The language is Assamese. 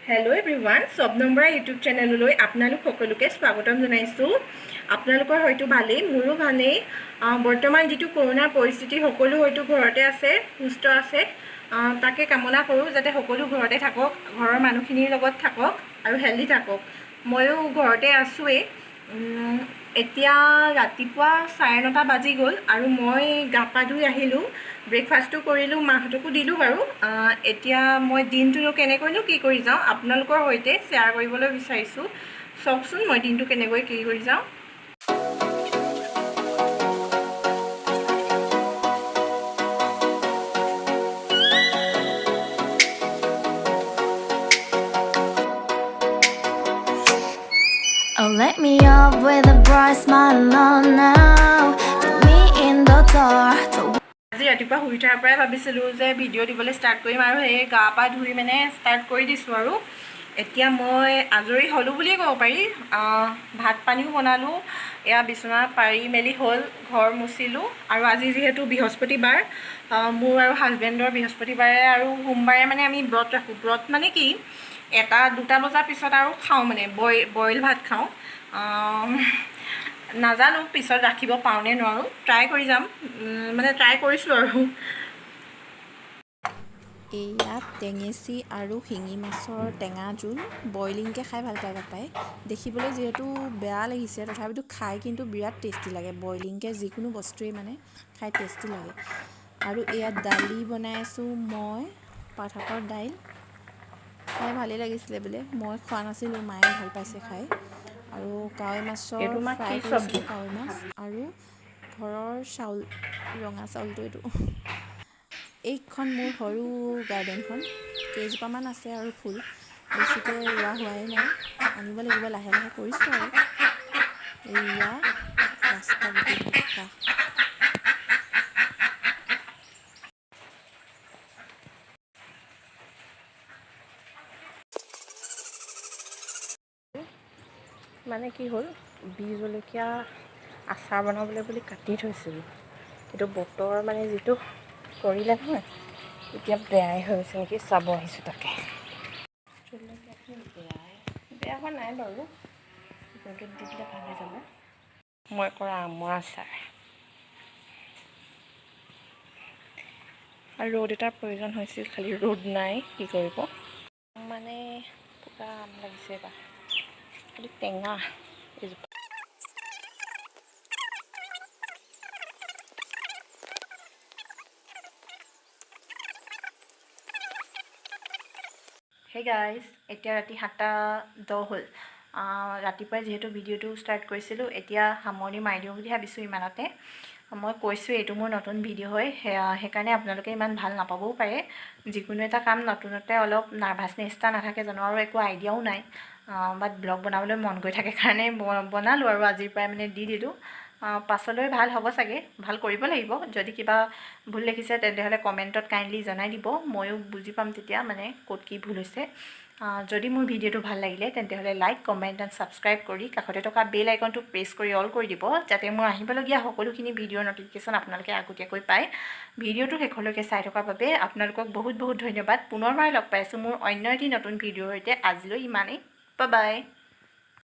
Hello everyone, Sob Number YouTube channel loi apnalok সকলোকে স্বাগতম জনাইছো। আপোনালোকৰ হয়তো ভালেই মোৰো ভালেই। বৰ্তমান যেটো কৰোনা পৰিস্থিতি সকলো হয়তো ঘৰতে আছে, সুস্থ আছে। তাকে কামনা কৰো যাতে সকলো ঘৰতে থাকক, ঘৰৰ মানুহখিনিৰ লগত থাকক আৰু হেলদি থাকক। ময়ো ঘৰতে আছোৱে। এতিয়া ৰাতিপুৱা 9:30 বাজি গ'ল আৰু মই গা পা ধুই আহিলোঁ, ব্ৰেকফাষ্টটো কৰিলোঁ, মাহঁতকো দিলোঁ বাৰু। এতিয়া মই দিনটো কেনেকৈনো কি কৰি যাওঁ আপোনালোকৰ সৈতে শ্বেয়াৰ কৰিবলৈ বিচাৰিছোঁ। চাওকচোন মই দিনটো কেনেকৈ কি কৰি যাওঁ। Oh, let me up with a bright smile on now. Put me in the dark. আজি ৰাতিপুৱা শুই উঠাৰ পৰাই ভাবিছিলোঁ যে ভিডিঅ' দিবলৈ ষ্টাৰ্ট কৰিম আৰু সেই গা পা ধুই মানে ষ্টাৰ্ট কৰি দিছোঁ আৰু এতিয়া মই আজৰি হ'লোঁ বুলিয়ে ক'ব পাৰি। ভাত পানীও বনালোঁ, এয়া বিচনা পাৰি মেলি হ'ল, ঘৰ মুচিলোঁ। আৰু আজি যিহেতু বৃহস্পতিবাৰ, মোৰ আৰু হাজবেণ্ডৰ বৃহস্পতিবাৰে আৰু সোমবাৰে মানে আমি ব্ৰত ৰাখোঁ। ব্ৰত মানে কি, 1-2 বজাৰ পিছত আৰু খাওঁ, মানে বইল ভাত খাওঁ। নাজানো পিছত ৰাখিব পাৰোঁনে নোৱাৰোঁ, ট্ৰাই কৰি যাম, মানে ট্ৰাই কৰিছোঁ আৰু। এয়া টেঙেচি আৰু শিঙি মাছৰ টেঙা জোল, বইলিংকৈ খাই ভাল পায় পাপাই। দেখিবলৈ যিহেতু বেয়া লাগিছে তথাপিতো খাই কিন্তু বিৰাট টেষ্টি লাগে। বইলিংকৈ যিকোনো বস্তুৱেই মানে খাই টেষ্টি লাগে। আৰু এয়া দালি বনাই আছোঁ মই, পাত শাকৰ দাইল। খাই ভালেই লাগিছিলে বোলে, মই খোৱা নাছিলোঁ, মায়ে ভাল পাইছে খাই। আৰু কাৱৈ মাছৰ এইটো মাক ফ্ৰাই কি কৰিছিলোঁ, চব্জি? কাৱৈ মাছ আৰু ঘৰৰ চাউল, ৰঙা চাউলটো এইটো। এইখন মোৰ সৰু গাৰ্ডেনখন, কেইজোপামান আছে আৰু ফুল, বেছিকৈ ৰোৱা হোৱাই নাই, আনিব লাগিব, লাহে লাহে কৰিছোঁ আৰু। এয়া ৰাস্তা গোটেই বোকা। মানে কি হ'ল, বি জলকীয়া আচাৰ বনাবলৈ বুলি কাটি থৈছিলোঁ, কিন্তু বতৰ মানে যিটো কৰিলে নহয়, এতিয়া বেয়াই হৈ গৈছে নেকি, চাব আহিছোঁ তাকে। জলকীয়াখিনি বেয়া হোৱা নাই বাৰু, ৰ'দত দি দিলে ভাল হৈ যাব। মই কৰা আমৰ আচাৰ, আৰু ৰ'দ এটাৰ প্ৰয়োজন হৈছিল, খালি ৰ'দ নাই, কি কৰিব। মানে পুৰা আম লাগিছে এইবাৰ, খালি টেঙা এজোপা। হে গাইজ, এতিয়া ৰাতি 7:10 হ'ল। ৰাতিপুৱাই যিহেতু ভিডিঅ'টো ষ্টাৰ্ট কৰিছিলোঁ, এতিয়া সামৰণি মাৰি দিওঁ বুলি ভাবিছোঁ ইমানতে। মই কৈছোঁ এইটো মোৰ নতুন ভিডিঅ' হয়, সেইকাৰণে আপোনালোকে ইমান ভাল নাপাবও পাৰে। যিকোনো এটা কাম নতুনতে অলপ নাৰ্ভাছনেছ এটা নাথাকে জানো, আৰু একো আইডিয়াও নাই, বাট ব্লগ বনাবলৈ মন গৈ থাকে কাৰণে বনালোঁ আৰু আজিৰ পৰাই মানে দি দিলোঁ। পাছলৈ ভাল হ'ব চাগে, ভাল কৰিব লাগিব। যদি কিবা ভুল দেখিছে তেন্তে কমেণ্টত কাইণ্ডলি জনাই দিব, ময়ো বুজি পাম তেতিয়া মানে ক'ত কি ভুল হৈছে। যদি মোৰ ভিডিঅ'টো ভাল লাগিলে তেন্তে লাইক, কমেণ্ট এণ্ড ছাবস্ক্ৰাইব কৰি কাষতে থকা বেল আইকনটো প্ৰেছ কৰি অল কৰি দিব, যাতে মোৰ আহিবলগীয়া সকলোখিনি ভিডিঅ'ৰ নটিফিকেশ্যন আপোনালোকে আগতীয়াকৈ পায়। ভিডিঅ'টো শেষলৈকে চাই থকাৰ বাবে আপোনালোকক বহুত বহুত ধন্যবাদ। পুনৰবাৰ লগ পাইছোঁ মোৰ অন্য এটি নতুন ভিডিঅ'ৰ সৈতে। আজিলৈ ইমানেই, বাই বাই।